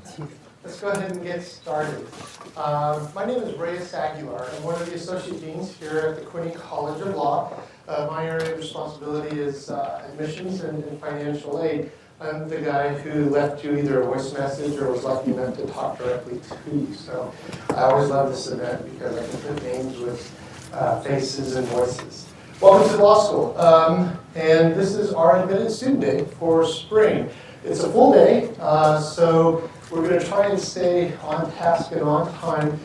Let's go ahead and get started. My name is Reyes Aguilar. I'm one of the associate deans here at the Quinney College of Law. My area of responsibility is admissions and financial aid. I'm the guy who left you either a voice message or was lucky enough to talk directly to you. So I always love this event because I can put names with faces and voices. Welcome to the law school. And this is our admitted student day for spring. It's a full day, so we're going to try and stay on task and on time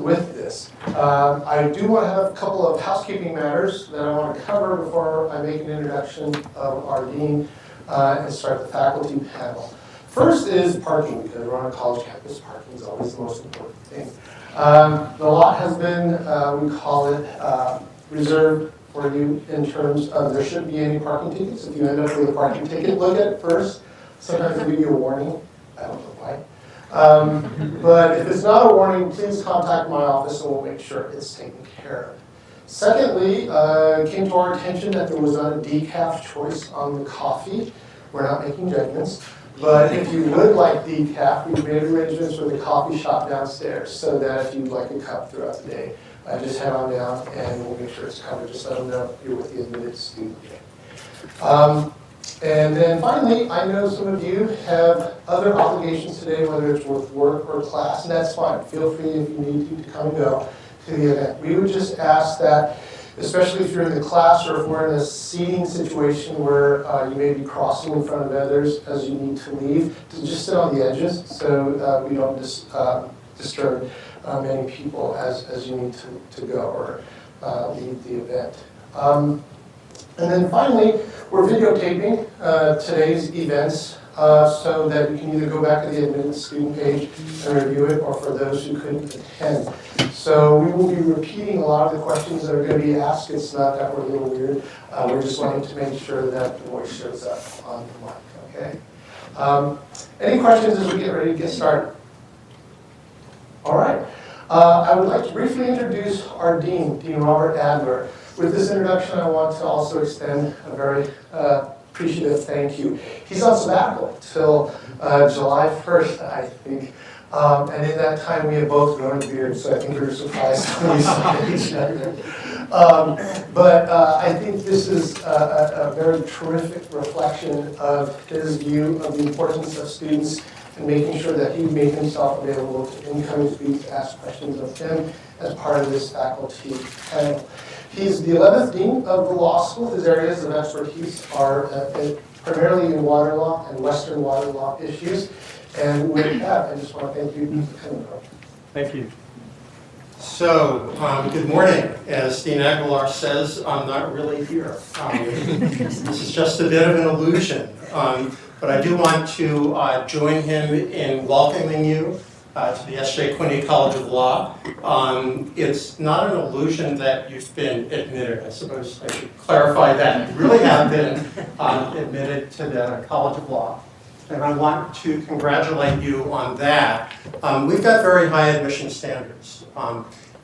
with this. I do want to have a couple of housekeeping matters that I want to cover before I make an introduction of our dean and start the faculty panel. First is parking, because we're on a college campus. Parking is always the most important thing. The lot has been, we call it, reserved for you in terms of there shouldn't be any parking tickets. If you end up with a parking ticket, look at it first. Sometimes they give you a warning. I don't know why. But if it's not a warning, please contact my office and we'll make sure it's taken care of. Secondly, it came to our attention that there was not a decaf choice on the coffee. We're not making judgments. But if you would like decaf, we've made arrangements with the coffee shop downstairs so that if you'd like a cup throughout the day, just head on down and we'll make sure it's covered. Just let them know you're with the admitted student. And then finally, I know some of you have other obligations today, whether it's with work or class, and that's fine. Feel free if you need to come and go to the event. We would just ask that, especially if you're in the class or if we're in a seating situation where you may be crossing in front of others as you need to leave, to just sit on the edges so we don't disturb many people as you need to go or leave the event. And then finally, we're videotaping today's events so that you can either go back to the admitted student page and review it, or for those who couldn't attend. So we will be repeating a lot of the questions that are going to be asked. It's not that we're a little weird. We're just wanting to make sure that the voice shows up on the mic, okay? Any questions as we get ready to get started? All right. I would like to briefly introduce our dean, Dean Robert Adler. With this introduction, I want to also extend a very appreciative thank you. He's on sabbatical till July 1st, I think. And in that time, we have both grown a beard, so I think we were surprised when we saw each other. But I think this is a very terrific reflection of his view of the importance of students and making sure that he made himself available to incoming students to ask questions of him as part of this faculty panel. He's the 11th dean of the law school. His areas of expertise are primarily in water law and Western water law issues. And with that, I just want to thank you for coming. Thank you. So, good morning. As Dean Aguilar says, I'm not really here. This is just a bit of an illusion. But I do want to join him in welcoming you to the S.J. Quinney College of Law. It's not an illusion that you've been admitted. I suppose I should clarify that. You really have been admitted to the College of Law. And I want to congratulate you on that. We've got very high admission standards.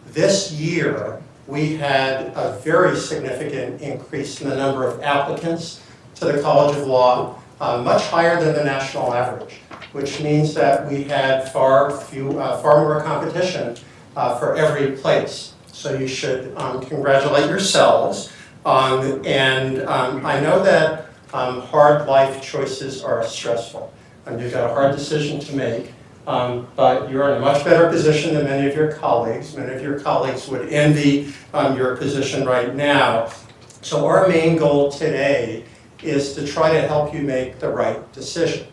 This year, we had a very significant increase in the number of applicants to the College of Law, much higher than the national average, which means that we had far more competition for every place. So you should congratulate yourselves. And I know that hard life choices are stressful, and you've got a hard decision to make, but you're in a much better position than many of your colleagues. Many of your colleagues would envy your position right now. So our main goal today is to try to help you make the right decision.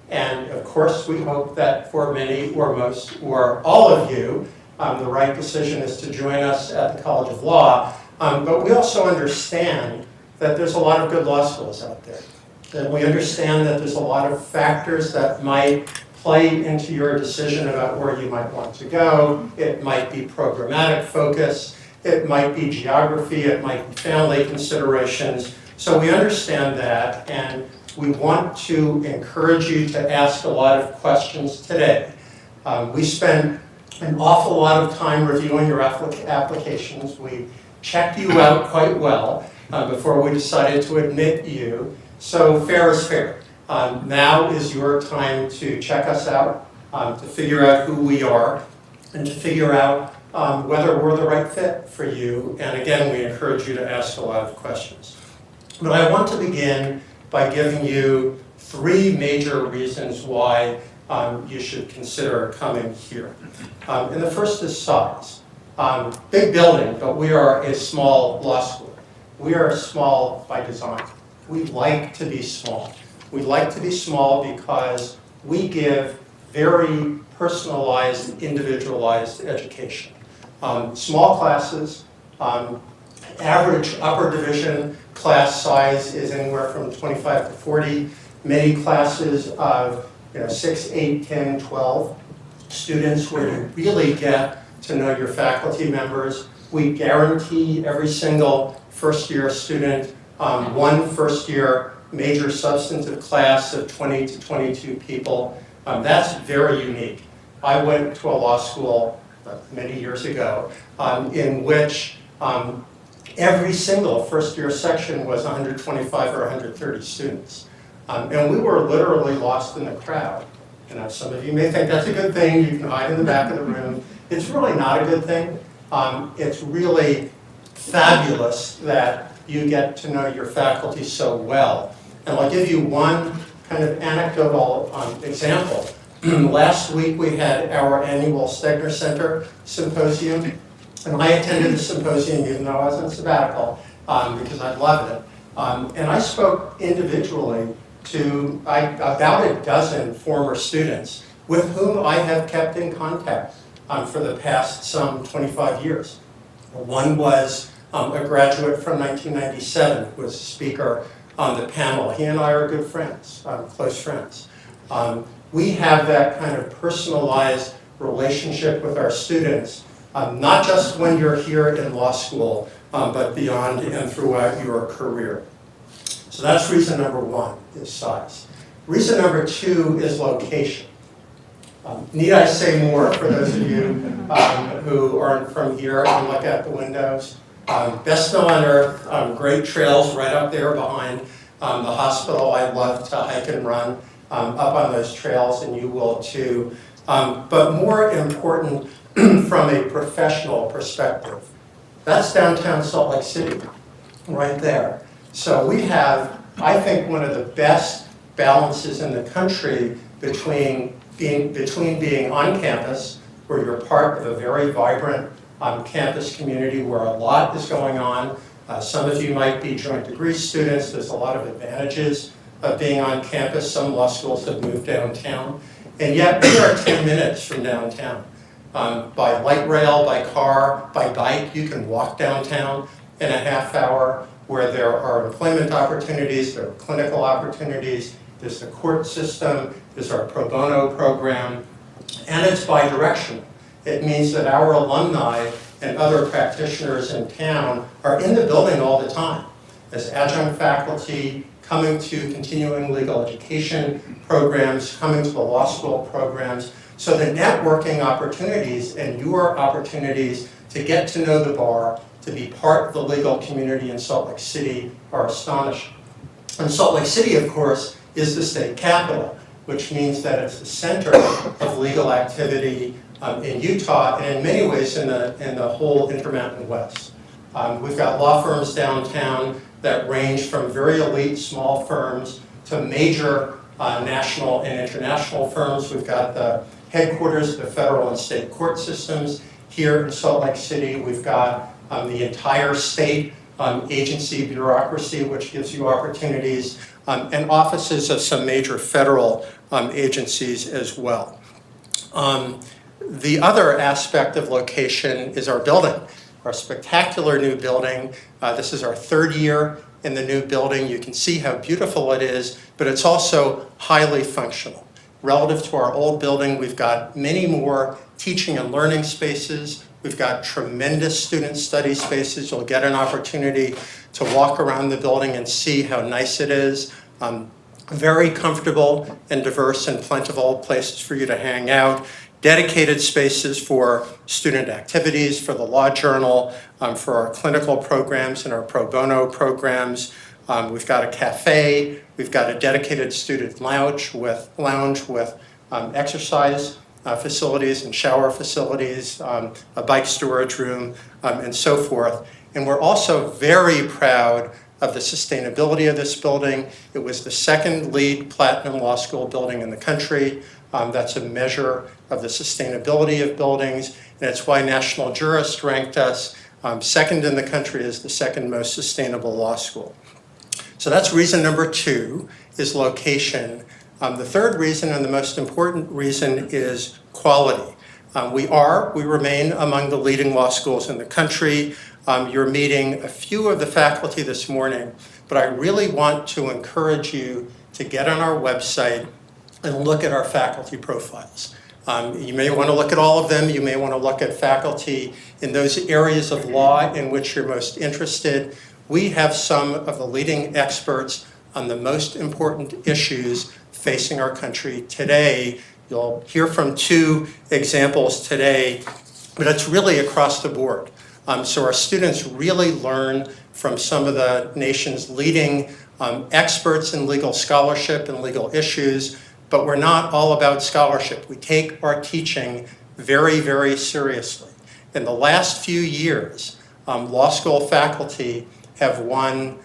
And of course, we hope that for many or most or all of you, the right decision is to join us at the College of Law. But we also understand that there's a lot of good law schools out there. And we understand that there's a lot of factors that might play into your decision about where you might want to go. It might be programmatic focus. It might be geography. It might be family considerations. So we understand that, and we want to encourage you to ask a lot of questions today. We spend an awful lot of time reviewing your applications. We checked you out quite well before we decided to admit you. So fair is fair. Now is your time to check us out, to figure out who we are, and to figure out whether we're the right fit for you. And again, we encourage you to ask a lot of questions. But I want to begin by giving you 3 major reasons why you should consider coming here. And the first is size. Big building, but we are a small law school. We are small by design. We like to be small. We like to be small because we give very personalized, individualized education. Small classes, average upper division class size is anywhere from 25 to 40. Many classes of 6, 8, 10, 12 students where you really get to know your faculty members. We guarantee every single first-year student one first-year major substantive class of 20 to 22 people. That's very unique. I went to a law school many years ago in which every single first-year section was 125 or 130 students. And we were literally lost in the crowd. Some of you may think that's a good thing. You can hide in the back of the room. It's really not a good thing. It's really fabulous that you get to know your faculty so well. And I'll give you one kind of anecdotal example. Last week we had our annual Stegner Center Symposium, and I attended the symposium even though I was on sabbatical because I loved it. And I spoke individually to about a dozen former students with whom I have kept in contact for the past some 25 years. One was a graduate from 1997 who was a speaker on the panel. He and I are good friends, close friends. We have that kind of personalized relationship with our students, not just when you're here in law school, but beyond and throughout your career. So that's reason number 1, is size. Reason number 2 is location. Need I say more for those of you who aren't from here and look out the windows? Best snow on earth, great trails right up there behind the hospital. I love to hike and run up on those trails, and you will too. But more important from a professional perspective, that's downtown Salt Lake City, right there. So we have, I think, one of the best balances in the country between being on campus, where you're part of a very vibrant campus community where a lot is going on. Some of you might be joint degree students. There's a lot of advantages of being on campus. Some law schools have moved downtown. And yet we are 10 minutes from downtown. By light rail, by car, by bike, you can walk downtown in a half hour, where there are employment opportunities, there are clinical opportunities, there's the court system, there's our pro bono program, and it's bi-directional. It means that our alumni and other practitioners in town are in the building all the time as adjunct faculty, coming to continuing legal education programs, coming to the law school programs. So the networking opportunities and your opportunities to get to know the bar, to be part of the legal community in Salt Lake City are astonishing. And Salt Lake City, of course, is the state capital, which means that it's the center of legal activity in Utah, and in many ways in the whole Intermountain West. We've got law firms downtown that range from very elite small firms to major national and international firms. We've got the headquarters of the federal and state court systems here in Salt Lake City. We've got the entire state agency bureaucracy, which gives you opportunities, and offices of some major federal agencies as well. The other aspect of location is our building, our spectacular new building. This is our 3rd year in the new building. You can see how beautiful it is, but it's also highly functional. Relative to our old building, we've got many more teaching and learning spaces. We've got tremendous student study spaces. You'll get an opportunity to walk around the building and see how nice it is. Very comfortable and diverse and plentiful places for you to hang out. Dedicated spaces for student activities, for the Law Journal, for our clinical programs and our pro bono programs. We've got a cafe, we've got a dedicated student lounge with exercise facilities and shower facilities, a bike storage room, and so forth. And we're also very proud of the sustainability of this building. It was the second LEED Platinum Law School building in the country. That's a measure of the sustainability of buildings, and it's why National Jurist ranked us second in the country as the second most sustainable law school. So that's reason number 2, is location. The third reason, and the most important reason, is quality. We remain among the leading law schools in the country. You're meeting a few of the faculty this morning, but I really want to encourage you to get on our website and look at our faculty profiles. You may want to look at all of them. You may want to look at faculty in those areas of law in which you're most interested. We have some of the leading experts on the most important issues facing our country today. You'll hear from 2 examples today, but it's really across the board. So our students really learn from some of the nation's leading experts in legal scholarship and legal issues, but we're not all about scholarship. We take our teaching very, very seriously. In the last few years, law school faculty have won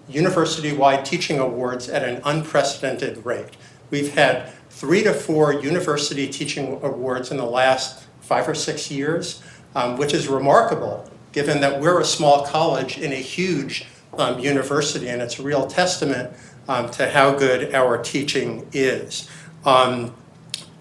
university-wide teaching awards at an unprecedented rate. We've had 3 to 4 university teaching awards in the last 5 or 6 years, which is remarkable given that we're a small college in a huge university, and it's a real testament to how good our teaching is.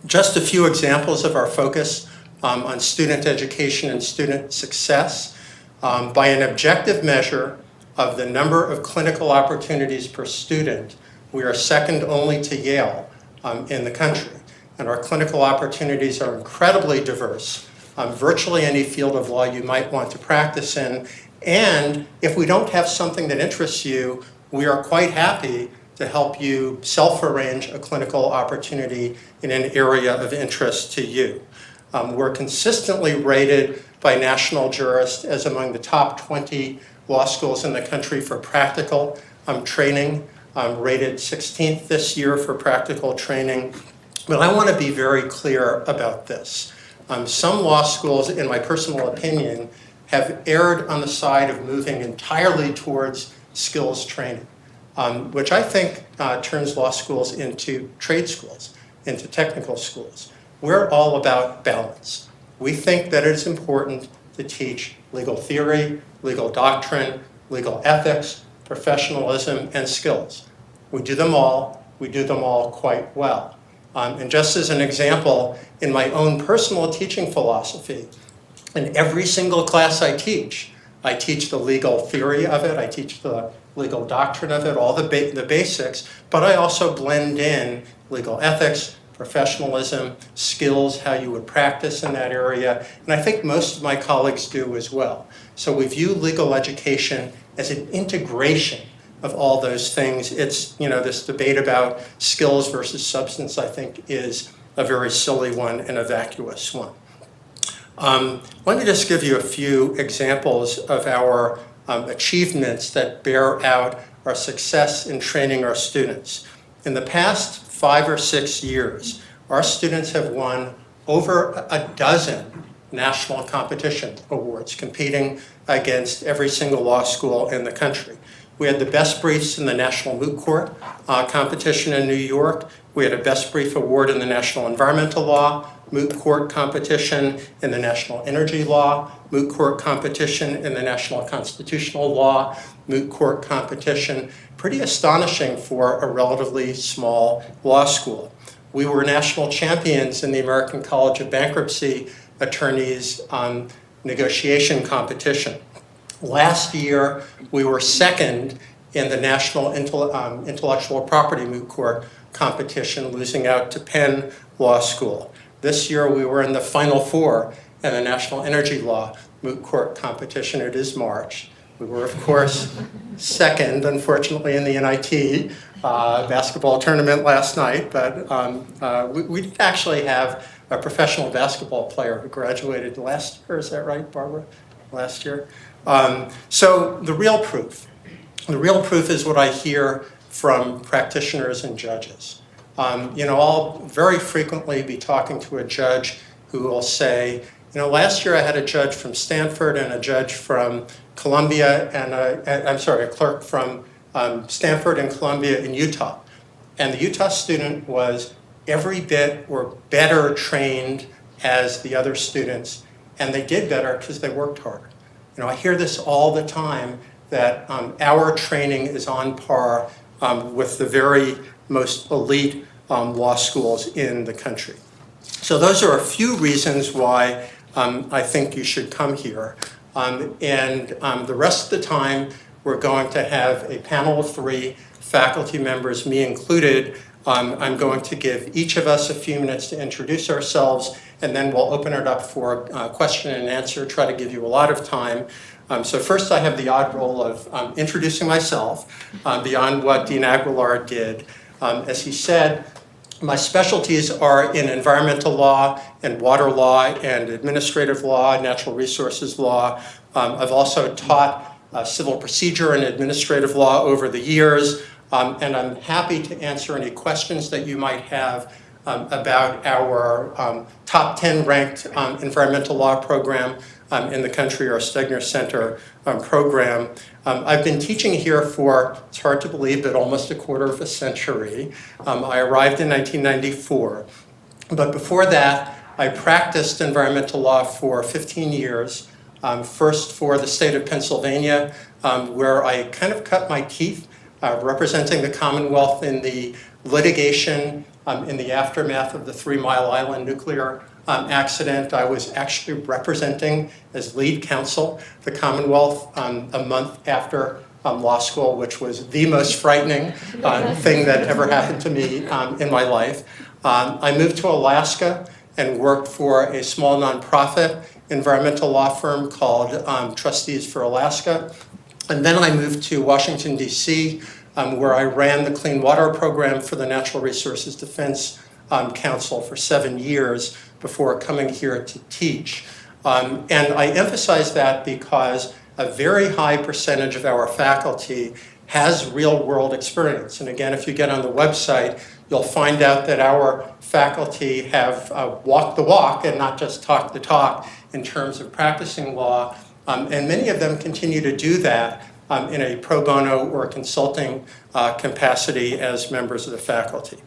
Just a few examples of our focus on student education and student success. By an objective measure of the number of clinical opportunities per student, we are second only to Yale in the country. And our clinical opportunities are incredibly diverse, virtually any field of law you might want to practice in. And if we don't have something that interests you, we are quite happy to help you self-arrange a clinical opportunity in an area of interest to you. We're consistently rated by National Jurist as among the top 20 law schools in the country for practical training, rated 16th this year for practical training. But I want to be very clear about this. Some law schools, in my personal opinion, have erred on the side of moving entirely towards skills training, which I think turns law schools into trade schools, into technical schools. We're all about balance. We think that it's important to teach legal theory, legal doctrine, legal ethics, professionalism, and skills. We do them all. We do them all quite well. And just as an example, in my own personal teaching philosophy, in every single class I teach the legal theory of it, I teach the legal doctrine of it, all the basics, but I also blend in legal ethics, professionalism, skills, how you would practice in that area, and I think most of my colleagues do as well. So we view legal education as an integration of all those things. It's, this debate about skills versus substance, I think, is a very silly one and a vacuous one. Let me just give you a few examples of our achievements that bear out our success in training our students. In the past 5 or 6 years, our students have won over a dozen national competition awards, competing against every single law school in the country. We had the best briefs in the National Moot Court competition in New York. We had a Best Brief Award in the National Environmental Law Moot Court competition, in the National Energy Law Moot Court competition, in the National Constitutional Law Moot Court competition. Pretty astonishing for a relatively small law school. We were national champions in the American College of Bankruptcy Attorneys negotiation competition. Last year, we were second in the National Intellectual Property Moot Court competition, losing out to Penn Law School. This year, we were in the Final Four in the National Energy Law Moot Court competition. It is March. We were, of course, second, unfortunately, in the NIT basketball tournament last night, but we did actually have a professional basketball player who graduated last year. Is that right, Barbara? Last year? So the real proof The real proof is what I hear from practitioners and judges. I'll very frequently be talking to a judge who will say, last year I had a judge from Stanford and a judge from Columbia, and a clerk from Stanford and Columbia in Utah. And the Utah student was every bit or better trained as the other students, and they did better because they worked harder. I hear this all the time, that our training is on par with the very most elite law schools in the country. So those are a few reasons why I think you should come here. The rest of the time, we're going to have a panel of 3 faculty members, me included. I'm going to give each of us a few minutes to introduce ourselves, and then we'll open it up for question and answer, try to give you a lot of time. So first I have the odd role of introducing myself beyond what Dean Aguilar did. As he said, my specialties are in environmental law and water law and administrative law, natural resources law. I've also taught civil procedure and administrative law over the years, and I'm happy to answer any questions that you might have about our top 10 ranked environmental law program in the country, our Stegner Center program. I've been teaching here for, it's hard to believe, but almost a quarter of a century. I arrived in 1994, but before that, I practiced environmental law for 15 years, first for the state of Pennsylvania, where I kind of cut my teeth representing the Commonwealth in the litigation in the aftermath of the 3 Mile Island nuclear accident. I was actually representing as lead counsel the Commonwealth a month after law school, which was the most frightening thing that ever happened to me in my life. I moved to Alaska and worked for a small nonprofit environmental law firm called Trustees for Alaska. And then I moved to Washington, D.C., where I ran the Clean Water Program for the Natural Resources Defense Council for 7 years before coming here to teach. And I emphasize that because a very high percentage of our faculty has real-world experience. And again, if you get on the website, you'll find out that our faculty have walked the walk and not just talked the talk in terms of practicing law. And many of them continue to do that in a pro bono or consulting capacity as members of the faculty.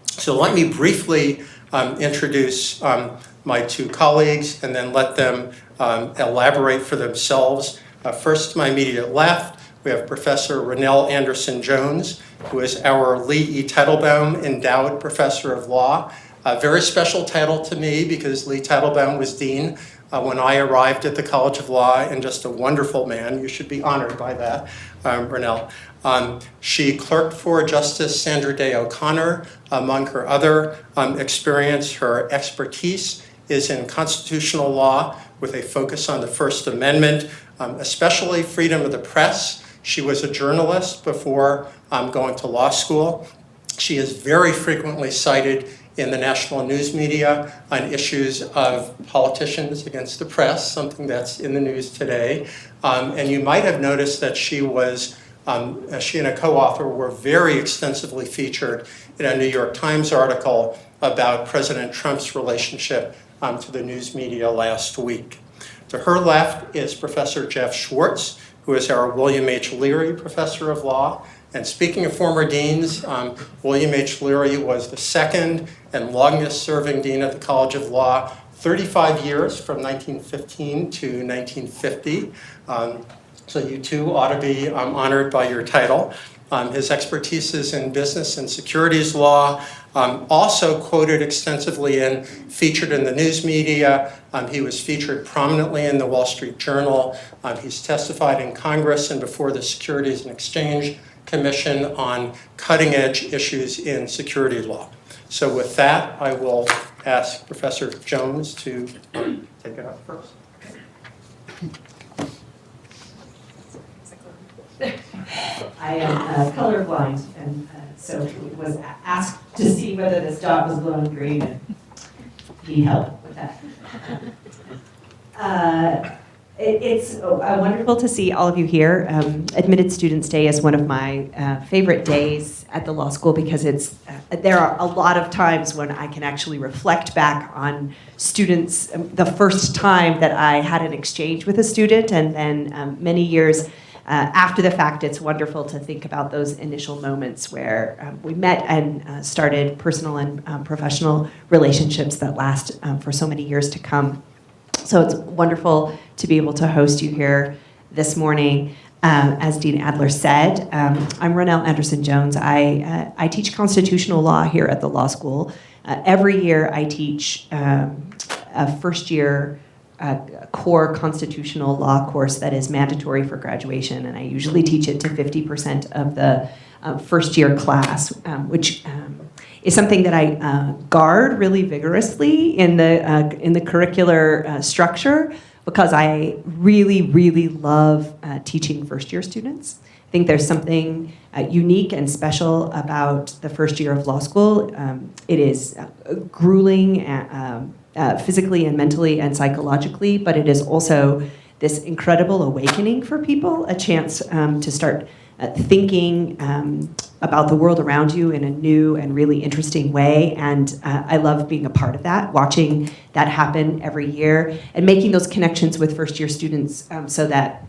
So let me briefly introduce my 2 colleagues and then let them elaborate for themselves. First, to my immediate left, we have Professor Ronnell Anderson-Jones, who is our Lee E. Teitelbaum Endowed Professor of Law. A very special title to me because Lee Teitelbaum was dean when I arrived at the College of Law, and just a wonderful man. You should be honored by that, Ronnell. She clerked for Justice Sandra Day O'Connor. Among her other experience, her expertise is in constitutional law with a focus on the First Amendment, especially freedom of the press. She was a journalist before going to law school. She is very frequently cited in the national news media on issues of politicians against the press, something that's in the news today. And you might have noticed that she and a co-author were very extensively featured in a New York Times article about President Trump's relationship to the news media last week. To her left is Professor Jeff Schwartz, who is our William H. Leary Professor of Law. And speaking of former deans, William H. Leary was the 2nd and longest serving dean at the College of Law, 35 years from 1915 to 1950. So you too ought to be honored by your title. His expertise is in business and securities law, also quoted extensively and featured in the news media. He was featured prominently in the Wall Street Journal. He's testified in Congress and before the Securities and Exchange Commission on cutting-edge issues in security law. So with that, I will ask Professor Jones to take it up first. I am colorblind, and so was asked to see whether this dot was blue and green, and need help with that. It's wonderful to see all of you here. Admitted Students Day is one of my favorite days at the law school because there are a lot of times when I can actually reflect back on students, the first time that I had an exchange with a student, and then many years after the fact. It's wonderful to think about those initial moments where we met and started personal and professional relationships that last for so many years to come. So it's wonderful to be able to host you here this morning. As Dean Adler said, I'm Ronelle Anderson-Jones. I teach constitutional law here at the law school. Every year I teach a first-year core constitutional law course that is mandatory for graduation, and I usually teach it to 50% of the first-year class, which is something that I guard really vigorously in the curricular structure, because I really, really love teaching first-year students. I think there's something unique and special about the first year of law school. It is grueling physically and mentally and psychologically, but it is also this incredible awakening for people, a chance to start thinking about the world around you in a new and really interesting way. And I love being a part of that, watching that happen every year, and making those connections with first-year students so that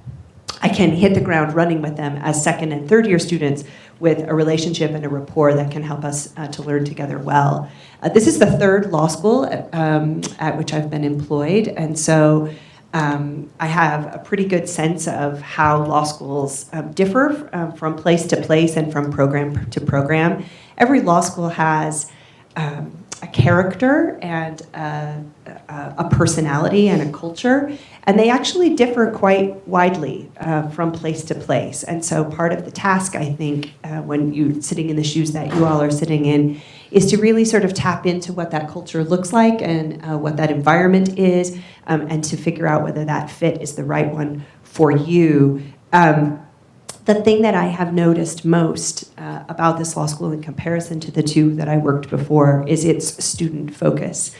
I can hit the ground running with them as second and third-year students with a relationship and a rapport that can help us to learn together well. This is the third law school at which I've been employed, and so I have a pretty good sense of how law schools differ from place to place and from program to program. Every law school has a character and a personality and a culture, and they actually differ quite widely from place to place. And so part of the task, I think, when you're sitting in the shoes that you all are sitting in, is to really sort of tap into what that culture looks like and what that environment is, and to figure out whether that fit is the right one for you. The thing that I have noticed most about this law school in comparison to the two that I worked before is its student focus.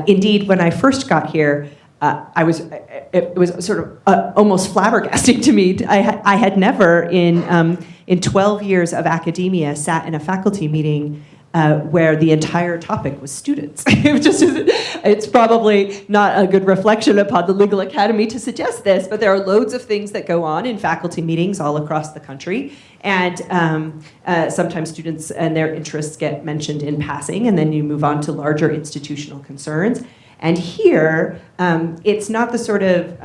Indeed, when I first got here, it was sort of almost flabbergasting to me. I had never in 12 years of academia sat in a faculty meeting where the entire topic was students. It's probably not a good reflection upon the Legal Academy to suggest this, but there are loads of things that go on in faculty meetings all across the country, and sometimes students and their interests get mentioned in passing, and then you move on to larger institutional concerns. And here, it's not the sort of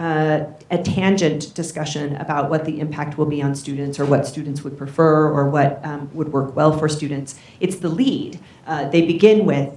a tangent discussion about what the impact will be on students or what students would prefer or what would work well for students. It's the lead. They begin with,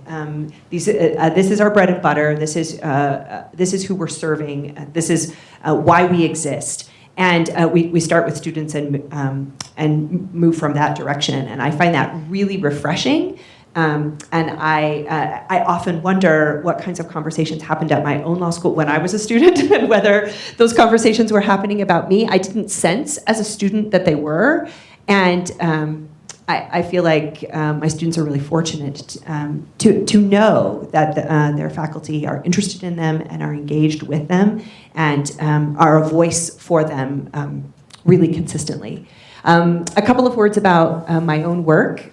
this is our bread and butter, this is who we're serving, this is why we exist. And we start with students and move from that direction. And I find that really refreshing. And I often wonder what kinds of conversations happened at my own law school when I was a student and whether those conversations were happening about me. I didn't sense as a student that they were. And I feel like my students are really fortunate to know that their faculty are interested in them and are engaged with them and are a voice for them really consistently. A couple of words about my own work.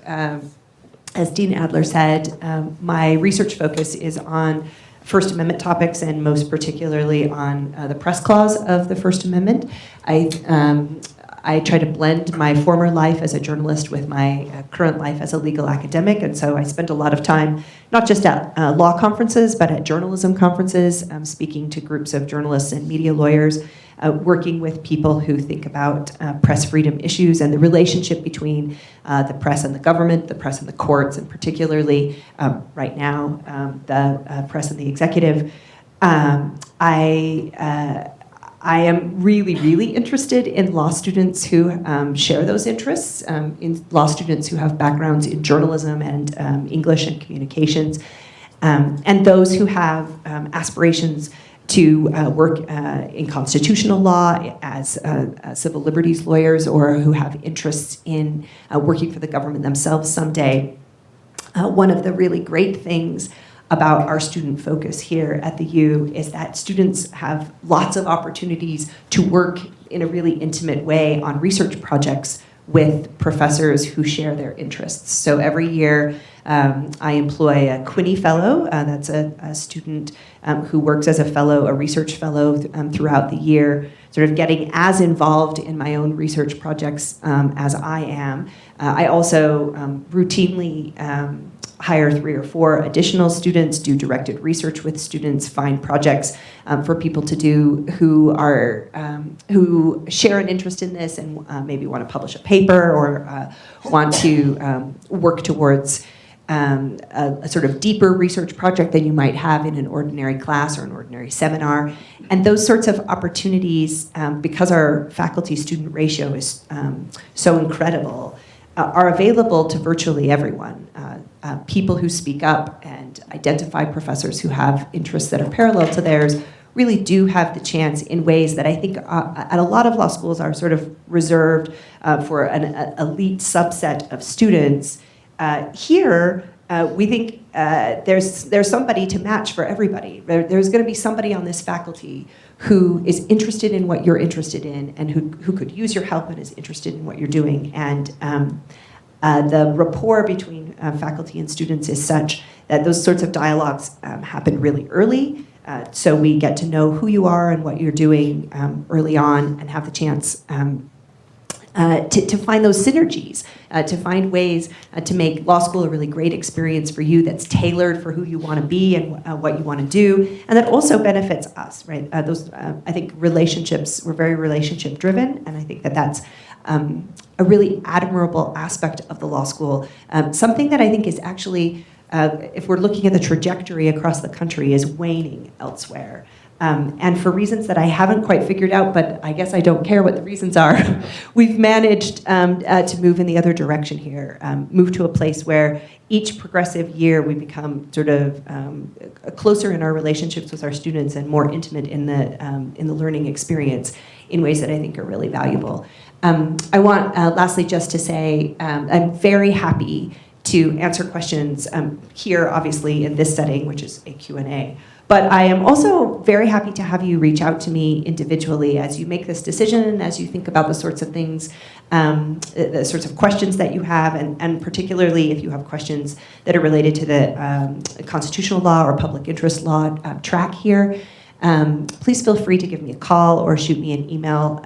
As Dean Adler said, my research focus is on First Amendment topics, and most particularly on the press clause of the First Amendment. I try to blend my former life as a journalist with my current life as a legal academic, and so I spend a lot of time not just at law conferences, but at journalism conferences, speaking to groups of journalists and media lawyers, working with people who think about press freedom issues and the relationship between the press and the government, the press and the courts, and particularly right now, the press and the executive. I am really, really interested in law students who share those interests, in law students who have backgrounds in journalism and English and communications, and those who have aspirations to work in constitutional law as civil liberties lawyers, or who have interests in working for the government themselves someday. One of the really great things about our student focus here at the U is that students have lots of opportunities to work in a really intimate way on research projects with professors who share their interests. So every year, I employ a Quinney Fellow. That's a student who works as a fellow, a research fellow throughout the year, sort of getting as involved in my own research projects as I am. I also routinely hire 3 or 4 additional students, do directed research with students, find projects for people to do who share an interest in this and maybe want to publish a paper or want to work towards a sort of deeper research project than you might have in an ordinary class or an ordinary seminar. And those sorts of opportunities, because our faculty-student ratio is so incredible, are available to virtually everyone. People who speak up and identify professors who have interests that are parallel to theirs really do have the chance in ways that I think at a lot of law schools are sort of reserved for an elite subset of students. Here, we think there's somebody to match for everybody. There's going to be somebody on this faculty who is interested in what you're interested in and who could use your help and is interested in what you're doing. And the rapport between faculty and students is such that those sorts of dialogues happen really early. So we get to know who you are and what you're doing early on and have the chance to find those synergies, to find ways to make law school a really great experience for you that's tailored for who you want to be and what you want to do, and that also benefits us, right? I think relationships, we're very relationship driven, and I think that that's a really admirable aspect of the law school. Something that I think is actually, if we're looking at the trajectory across the country, is waning elsewhere. And for reasons that I haven't quite figured out, but I guess I don't care what the reasons are, we've managed to move in the other direction here, move to a place where each progressive year we become sort of closer in our relationships with our students and more intimate in the learning experience in ways that I think are really valuable. I want, lastly, just to say I'm very happy to answer questions here, obviously, in this setting, which is a Q&A. But I am also very happy to have you reach out to me individually as you make this decision, as you think about the sorts of things, the sorts of questions that you have, and particularly if you have questions that are related to the constitutional law or public interest law track here. Please feel free to give me a call or shoot me an email.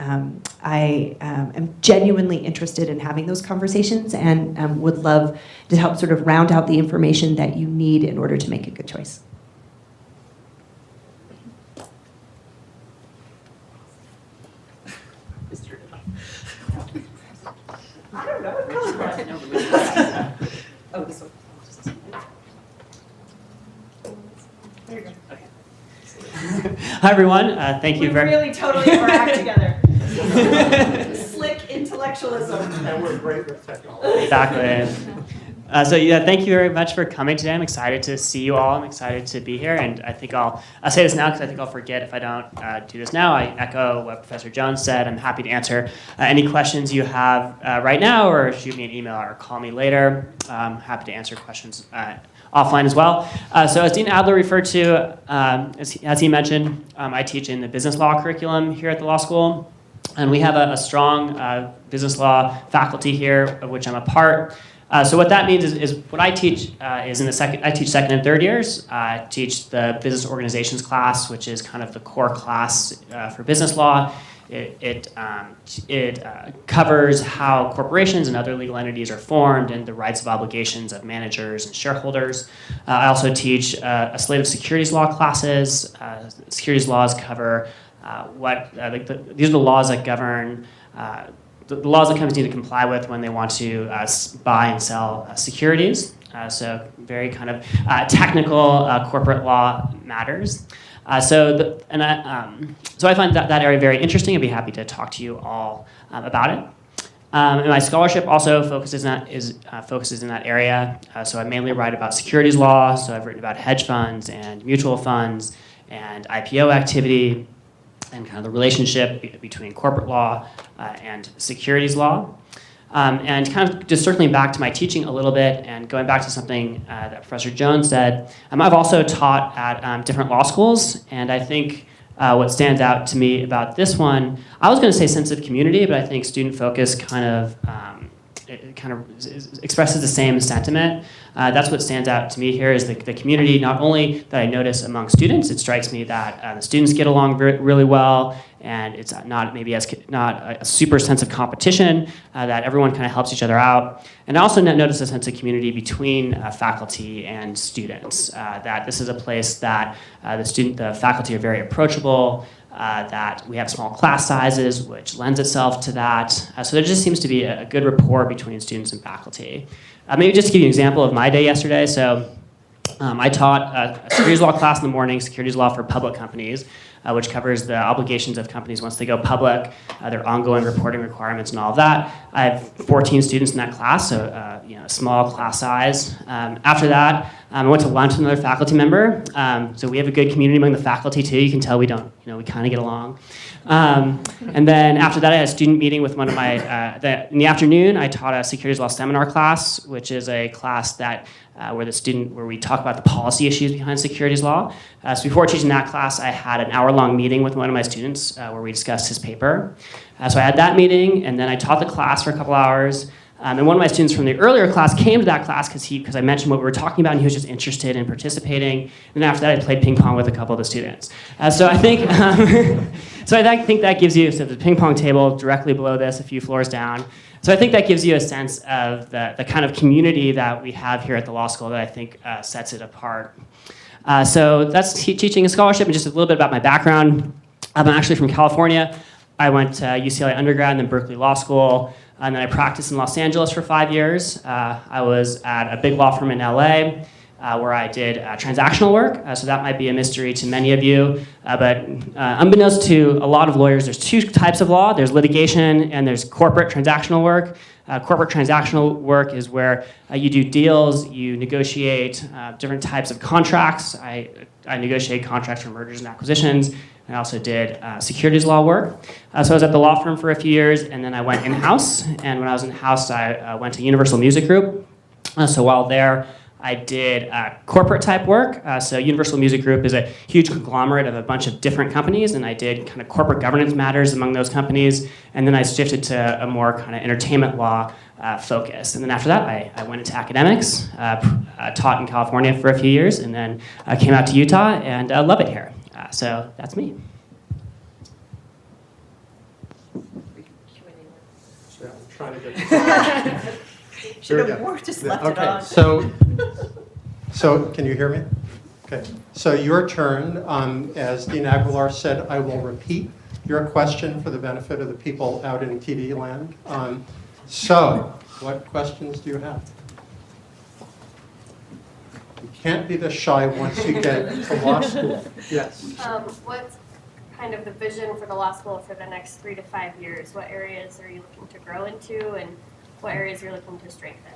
I am genuinely interested in having those conversations and would love to help sort of round out the information that you need in order to make a good choice. I don't know. Oh, this one. There you go. Hi, everyone. Thank you very much. We really totally have our act together. Slick intellectualism. And we're great with technology. Exactly. So yeah, thank you very much for coming today. I'm excited to see you all. I'm excited to be here, and I think I'll say this now because I think I'll forget if I don't do this now. I echo what Professor Jones said. I'm happy to answer any questions you have right now, or shoot me an email or call me later. I'm happy to answer questions offline as well. So as Dean Adler referred to, as he mentioned, I teach in the business law curriculum here at the law school, and we have a strong business law faculty here, of which I'm a part. So what that means is what I teach is I teach second and third years. I teach the business organizations class, which is kind of the core class for business law. It covers how corporations and other legal entities are formed and the rights of obligations of managers and shareholders. I also teach a slate of securities law classes. Securities laws cover these are the laws that govern the laws that companies need to comply with when they want to buy and sell securities. So very kind of technical corporate law matters. So I find that area very interesting. I'd be happy to talk to you all about it. And my scholarship also focuses in that area. So I mainly write about securities law. So I've written about hedge funds and mutual funds and IPO activity, and kind of the relationship between corporate law and securities law. And kind of just circling back to my teaching a little bit and going back to something that Professor Jones said, I've also taught at different law schools, and I think what stands out to me about this one, I was going to say sense of community, but I think student focus kind of expresses the same sentiment. That's what stands out to me here is the community, not only that I notice among students, it strikes me that the students get along really well, and it's not a super sense of competition, that everyone kind of helps each other out. And I also notice a sense of community between faculty and students, that this is a place that the faculty are very approachable, that we have small class sizes, which lends itself to that. So there just seems to be a good rapport between students and faculty. Maybe just to give you an example of my day yesterday. So I taught a securities law class in the morning, securities law for public companies, which covers the obligations of companies once they go public, their ongoing reporting requirements and all of that. I have 14 students in that class, so a small class size. After that, I went to lunch with another faculty member. So we have a good community among the faculty too. You can tell we kind of get along. And then after that, I had a student meeting with one of my, in the afternoon, I taught a securities law seminar class, which is a class that where we talk about the policy issues behind securities law. So before teaching that class, I had an hour-long meeting with one of my students where we discussed his paper. So I had that meeting, and then I taught the class for a couple hours. And one of my students from the earlier class came to that class because I mentioned what we were talking about, and he was just interested in participating. And after that, I played ping pong with a couple of the students. So I think, I think that gives you the ping pong table directly below this, a few floors down. So I think that gives you a sense of the kind of community that we have here at the law school that I think sets it apart. So that's teaching and scholarship, and just a little bit about my background. I'm actually from California. I went to UCLA undergrad and then Berkeley Law School. And then I practiced in Los Angeles for 5 years. I was at a big law firm in LA where I did transactional work. So that might be a mystery to many of you. But unbeknownst to a lot of lawyers, there's two types of law. There's litigation and there's corporate transactional work. Corporate transactional work is where you do deals, you negotiate different types of contracts. I negotiate contracts for mergers and acquisitions. I also did securities law work. So I was at the law firm for a few years, and then I went in-house. And when I was in-house, I went to Universal Music Group. So while there, I did corporate type work. So Universal Music Group is a huge conglomerate of a bunch of different companies, and I did kind of corporate governance matters among those companies. And then I shifted to a more kind of entertainment law focus. And then after that, I went into academics, taught in California for a few years, and then came out to Utah and love it here. So that's me. Yeah, I'm trying to get Should have just left it Okay, on. so can you hear me? Okay, so your turn. As Dean Aguilar said, I will repeat your question for the benefit of the people out in TV land. So what questions do you have? You can't be this shy once you get to law school. Yes. What's kind of the vision for the law school for the next 3 to 5 years? What areas are you looking to grow into, and what areas you're looking to strengthen?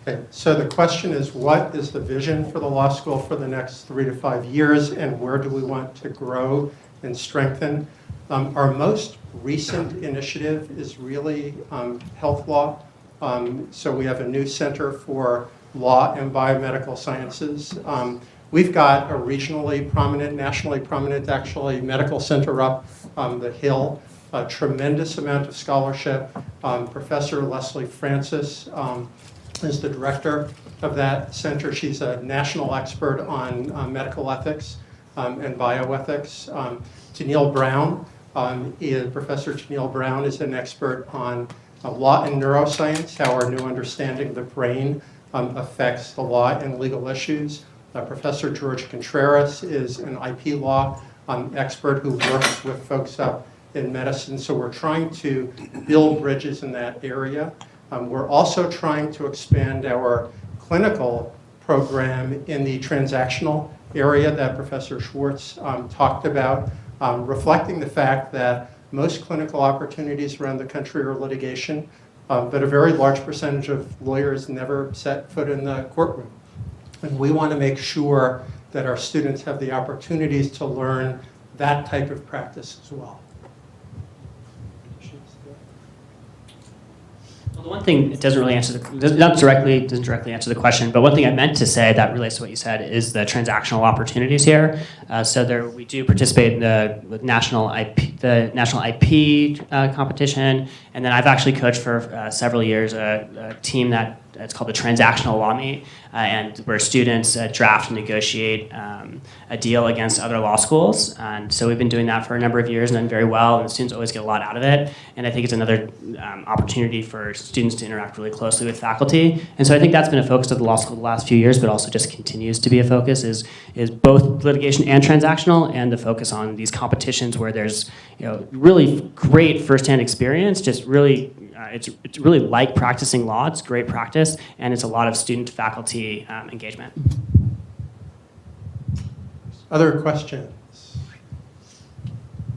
Okay, so the question is, what is the vision for the law school for the next 3 to 5 years, and where do we want to grow and strengthen? Our most recent initiative is really health law. So we have a new center for law and biomedical sciences. We've got a regionally prominent, nationally prominent, actually, medical center up the hill. A tremendous amount of scholarship. Professor Leslie Francis is the director of that center. She's a national expert on medical ethics and bioethics. Tennille Brown, Professor Tennille Brown is an expert on law and neuroscience, how our new understanding of the brain affects the law and legal issues. Professor George Contreras is an IP law expert who works with folks up in medicine. So we're trying to build bridges in that area. We're also trying to expand our clinical program in the transactional area that Professor Schwartz talked about, reflecting the fact that most clinical opportunities around the country are litigation, but a very large percentage of lawyers never set foot in the courtroom. And we want to make sure that our students have the opportunities to learn that type of practice as well. The one thing, it doesn't really answer doesn't directly answer the question, but one thing I meant to say that relates to what you said is the transactional opportunities here. We do participate in the national IP competition, and then I've actually coached for several years a team that it's called the Transactional Law Meet, and where students draft and negotiate a deal against other law schools. And so we've been doing that for a number of years and done very well, and the students always get a lot out of it. And I think it's another opportunity for students to interact really closely with faculty. And so I think that's been a focus of the law school the last few years, but also just continues to be a focus, is both litigation and transactional, and the focus on these competitions where there's really great firsthand experience, just really it's really like practicing law. It's great practice, and it's a lot of student-faculty engagement. Other questions?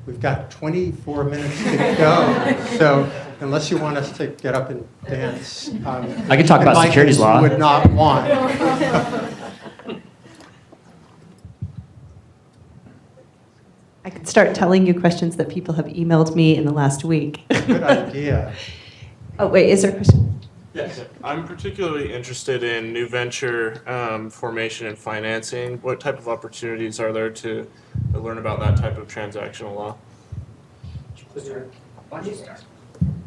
We've got 24 minutes to go, so unless you want us to get up and dance. I could talk about securities law. Would not want. I could start telling you questions that people have emailed me in the last week. Good idea. Oh, wait, is there a question? Yes. I'm particularly interested in new venture formation and financing. What type of opportunities are there to learn about that type of transactional law?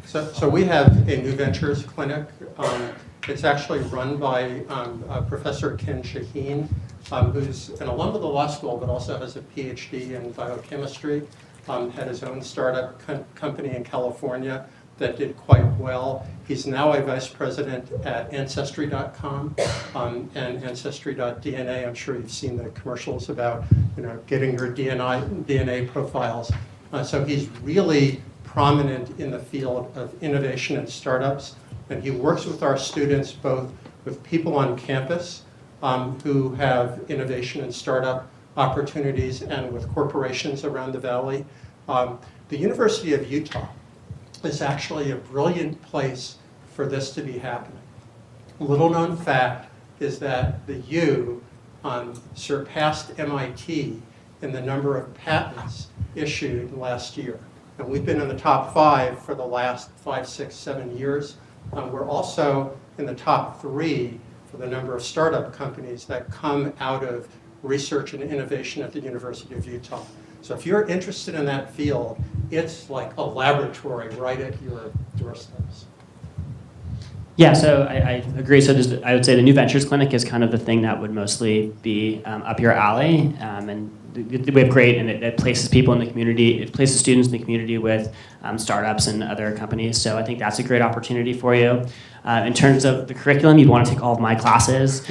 So we have a New Ventures clinic. It's actually run by Professor Ken Shaheen, who's an alum of the law school, but also has a PhD in biochemistry. Had his own startup company in California that did quite well. He's now a vice president at Ancestry.com and Ancestry.dna. I'm sure you've seen the commercials about getting your DNA profiles. So he's really prominent in the field of innovation and startups, and he works with our students, both with people on campus who have innovation and startup opportunities, and with corporations around the valley. The University of Utah is actually a brilliant place for this to be happening. A little known fact is that the U surpassed MIT in the number of patents issued last year. And we've been in the top 5 for the last 5, 6, 7 years. We're also in the top 3 for the number of startup companies that come out of research and innovation at the University of Utah. So if you're interested in that field, it's like a laboratory right at your doorsteps. Yeah, so I agree. So I would say the New Ventures Clinic is kind of the thing that would mostly be up your alley. And we have great, and it places people in the community, it places students in the community with startups and other companies. So I think that's a great opportunity for you. In terms of the curriculum, you'd want to take all of my classes.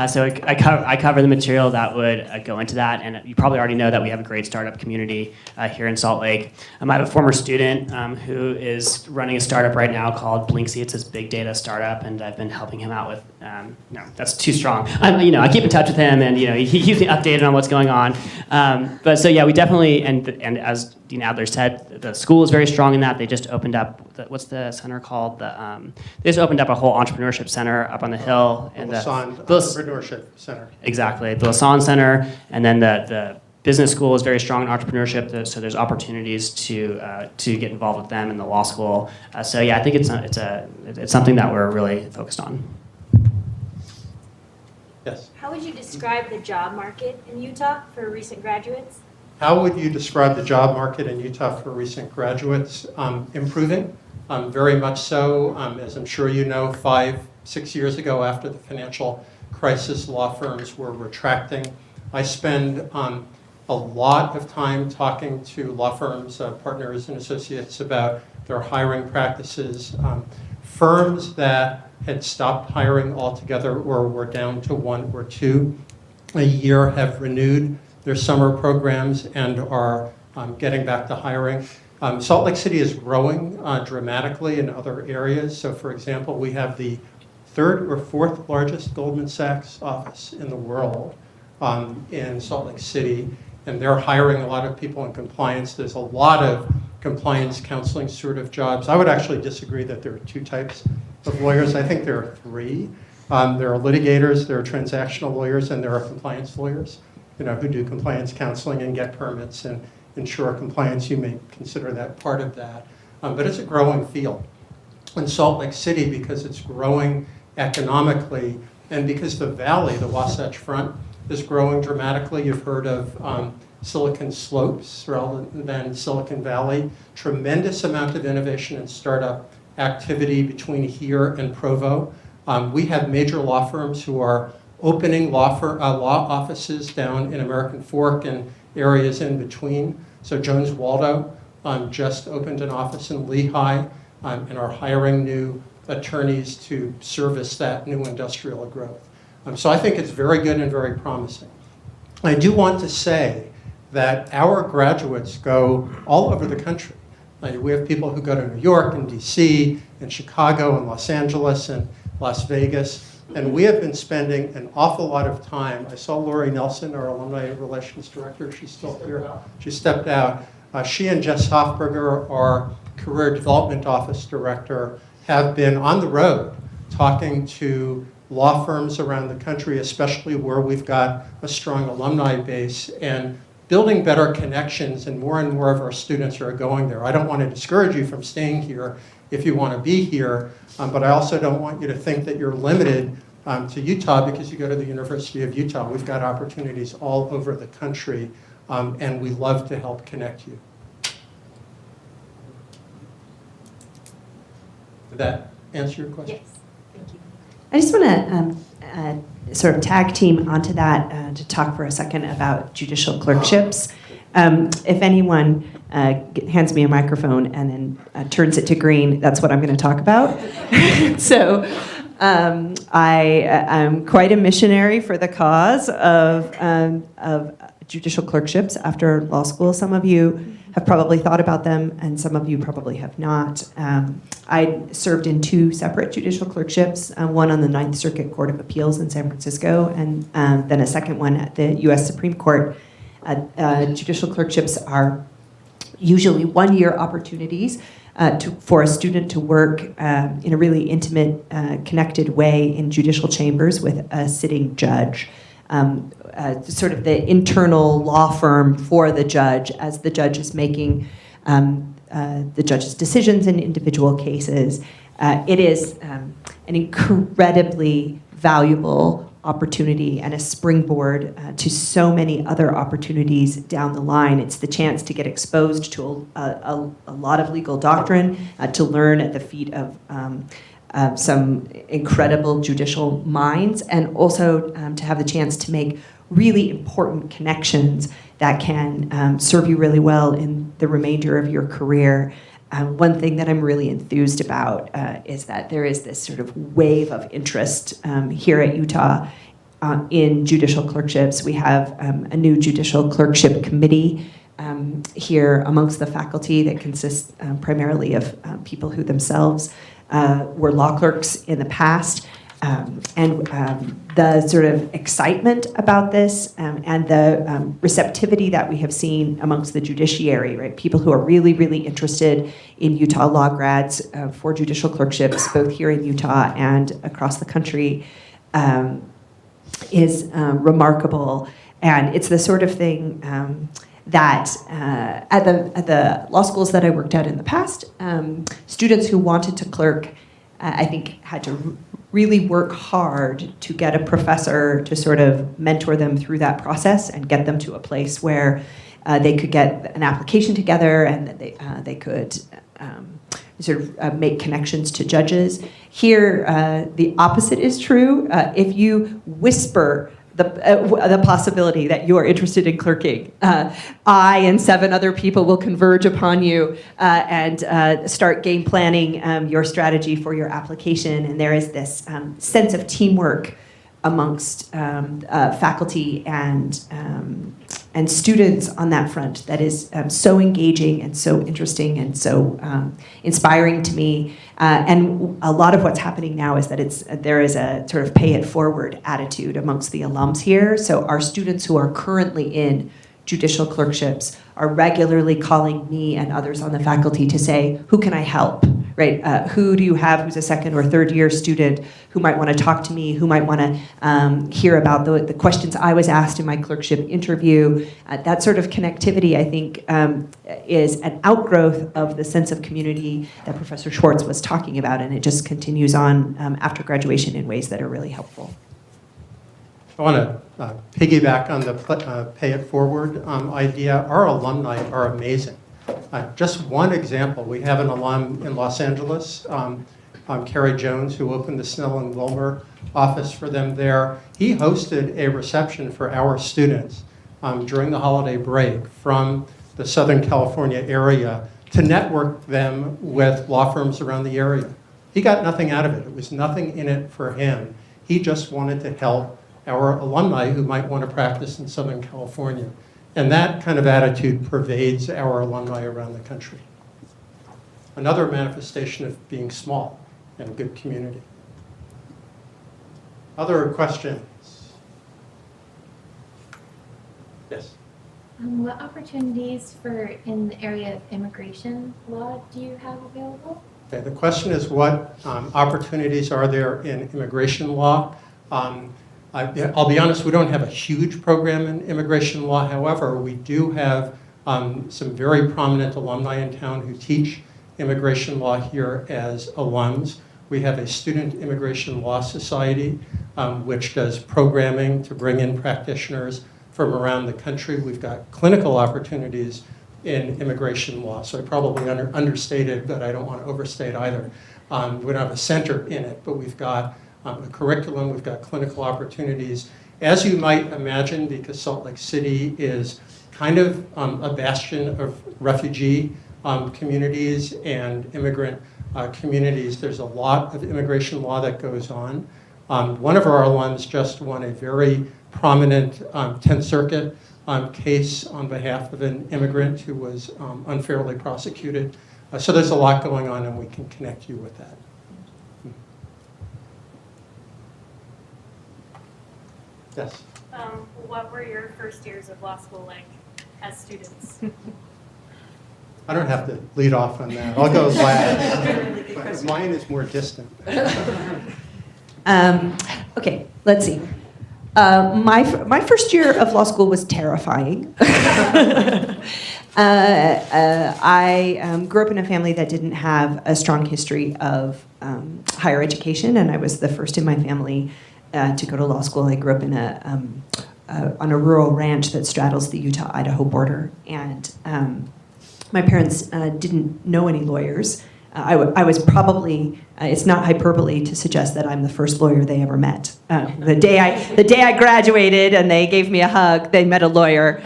So I cover the material that would go into that. And you probably already know that we have a great startup community here in Salt Lake. I have a former student who is running a startup right now called Blinksy. It's this big data startup, and I've been helping him out with, no, that's too strong. I keep in touch with him, and he keeps me updated on what's going on. But so yeah, we definitely, and as Dean Adler said, the school is very strong in that. They just opened up, what's the center called? They just opened up a whole entrepreneurship center up on the hill. The Lassonde Entrepreneurship Center. Exactly, the Lassonde Center, and then the business school is very strong in entrepreneurship, so there's opportunities to get involved with them in the law school. So yeah, I think it's something that we're really focused on. Yes. How would you describe the job market in Utah for recent graduates? How would you describe the job market in Utah for recent graduates? Improving, very much so. As I'm sure you know, 5, 6 years ago, after the financial crisis, law firms were retracting. I spend a lot of time talking to law firms, partners and associates about their hiring practices. Firms that had stopped hiring altogether or were down to 1 or 2 a year have renewed their summer programs and are getting back to hiring. Salt Lake City is growing dramatically in other areas. So for example, we have the 3rd or 4th largest Goldman Sachs office in the world in Salt Lake City, and they're hiring a lot of people in compliance. There's a lot of compliance counseling sort of jobs. I would actually disagree that there are 2 types of lawyers. I think there are 3. There are litigators, there are transactional lawyers, and there are compliance lawyers, who do compliance counseling and get permits and ensure compliance. You may consider that part of that. but it's a growing field. In Salt Lake City, because it's growing economically, and because the valley, the Wasatch Front, is growing dramatically. You've heard of Silicon Slopes rather than Silicon Valley. Tremendous amount of innovation and startup activity between here and Provo. We have major law firms who are opening law offices down in American Fork and areas in between. So Jones Waldo just opened an office in Lehigh and are hiring new attorneys to service that new industrial growth. So I think it's very good and very promising. I do want to say that our graduates go all over the country. We have people who go to New York and DC and Chicago and Los Angeles and Las Vegas. And we have been spending an awful lot of time. I saw Lori Nelson, our Alumni Relations Director. She's still here. She stepped out. She and Jess Hofberger, our Career Development Office Director, have been on the road talking to law firms around the country, especially where we've got a strong alumni base, and building better connections, and more of our students are going there. I don't want to discourage you from staying here if you want to be here, but I also don't want you to think that you're limited to Utah because you go to the University of Utah. We've got opportunities all over the country, and we love to help connect you. Did that answer your question? Yes, thank you. I just want to sort of tag team onto that to talk for a second about judicial clerkships. If anyone hands me a microphone and then turns it to green, that's what I'm going to talk about. So I am quite a missionary for the cause of judicial clerkships after law school. Some of you have probably thought about them, and some of you probably have not. I served in 2 separate judicial clerkships, one on the Ninth Circuit Court of Appeals in San Francisco, and then a second one at the U.S. Supreme Court. Judicial clerkships are usually one-year opportunities for a student to work in a really intimate, connected way in judicial chambers with a sitting judge. Sort of the internal law firm for the judge as the judge is making the judge's decisions in individual cases. It is an incredibly valuable opportunity and a springboard to so many other opportunities down the line. It's the chance to get exposed to a lot of legal doctrine, to learn at the feet of some incredible judicial minds, and also to have the chance to make really important connections that can serve you really well in the remainder of your career. One thing that I'm really enthused about is that there is this sort of wave of interest here at Utah in judicial clerkships. We have a new judicial clerkship committee here amongst the faculty that consists primarily of people who themselves were law clerks in the past. And the sort of excitement about this and the receptivity that we have seen amongst the judiciary, right? People who are really, really interested in Utah law grads for judicial clerkships, both here in Utah and across the country, is remarkable. And it's the sort of thing that at the law schools that I worked at in the past, students who wanted to clerk, I think, had to really work hard to get a professor to sort of mentor them through that process and get them to a place where they could get an application together and that they could sort of make connections to judges. Here, the opposite is true. If you whisper the possibility that you are interested in clerking, I and 7 other people will converge upon you and start game planning your strategy for your application. And there is this sense of teamwork amongst faculty and students on that front that is so engaging and so interesting and so inspiring to me. And a lot of what's happening now is that there is a sort of pay it forward attitude amongst the alums here. So our students who are currently in judicial clerkships are regularly calling me and others on the faculty to say, who can I help? right? Who do you have who's a second or third year student who might want to talk to me, who might want to hear about the questions I was asked in my clerkship interview? That sort of connectivity, I think, is an outgrowth of the sense of community that Professor Schwartz was talking about, and it just continues on after graduation in ways that are really helpful. I want to piggyback on the pay it forward idea. Our alumni are amazing. Just one example, we have an alum in Los Angeles, Kerry Jones, who opened the Snell and Wilmer office for them there. He hosted a reception for our students during the holiday break from the Southern California area to network them with law firms around the area. He got nothing out of it. It was nothing in it for him. He just wanted to help our alumni who might want to practice in Southern California. And that kind of attitude pervades our alumni around the country. Another manifestation of being small and a good community. Other questions? Yes. What opportunities in the area of immigration law do you have available? Okay, the question is what opportunities are there in immigration law? I'll be honest, we don't have a huge program in immigration law. However, we do have some very prominent alumni in town who teach immigration law here as alums. We have a student immigration law society, which does programming to bring in practitioners from around the country. We've got clinical opportunities in immigration law. So I probably understated, but I don't want to overstate either. We don't have a center in it, but we've got a curriculum, we've got clinical opportunities. As you might imagine, because Salt Lake City is kind of a bastion of refugee communities and immigrant communities, there's a lot of immigration law that goes on. One of our alums just won a very prominent 10th Circuit case on behalf of an immigrant who was unfairly prosecuted. So there's a lot going on, and we can connect you with that. Yes? What were your first years of law school like as students? I don't have to lead off on that. I'll go last. But mine is more distant. Okay, let's see. My first year of law school was terrifying. I grew up in a family that didn't have a strong history of higher education, and I was the first in my family to go to law school. I grew up in on a rural ranch that straddles the Utah-Idaho border, and my parents didn't know any lawyers. I was probably, it's not hyperbole to suggest that I'm the first lawyer they ever met. The day I graduated and they gave me a hug, they met a lawyer.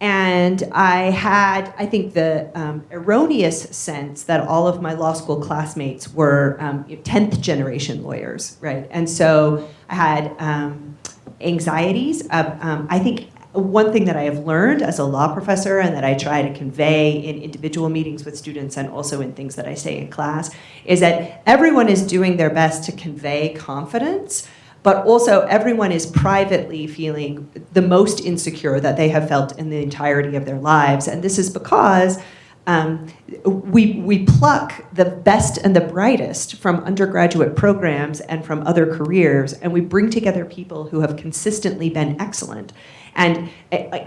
And I had, I think, the erroneous sense that all of my law school classmates were 10th generation lawyers, right? And so I had anxieties. I think one thing that I have learned as a law professor and that I try to convey in individual meetings with students and also in things that I say in class is that everyone is doing their best to convey confidence, but also everyone is privately feeling the most insecure that they have felt in the entirety of their lives. And this is because we pluck the best and the brightest from undergraduate programs and from other careers, and we bring together people who have consistently been excellent. And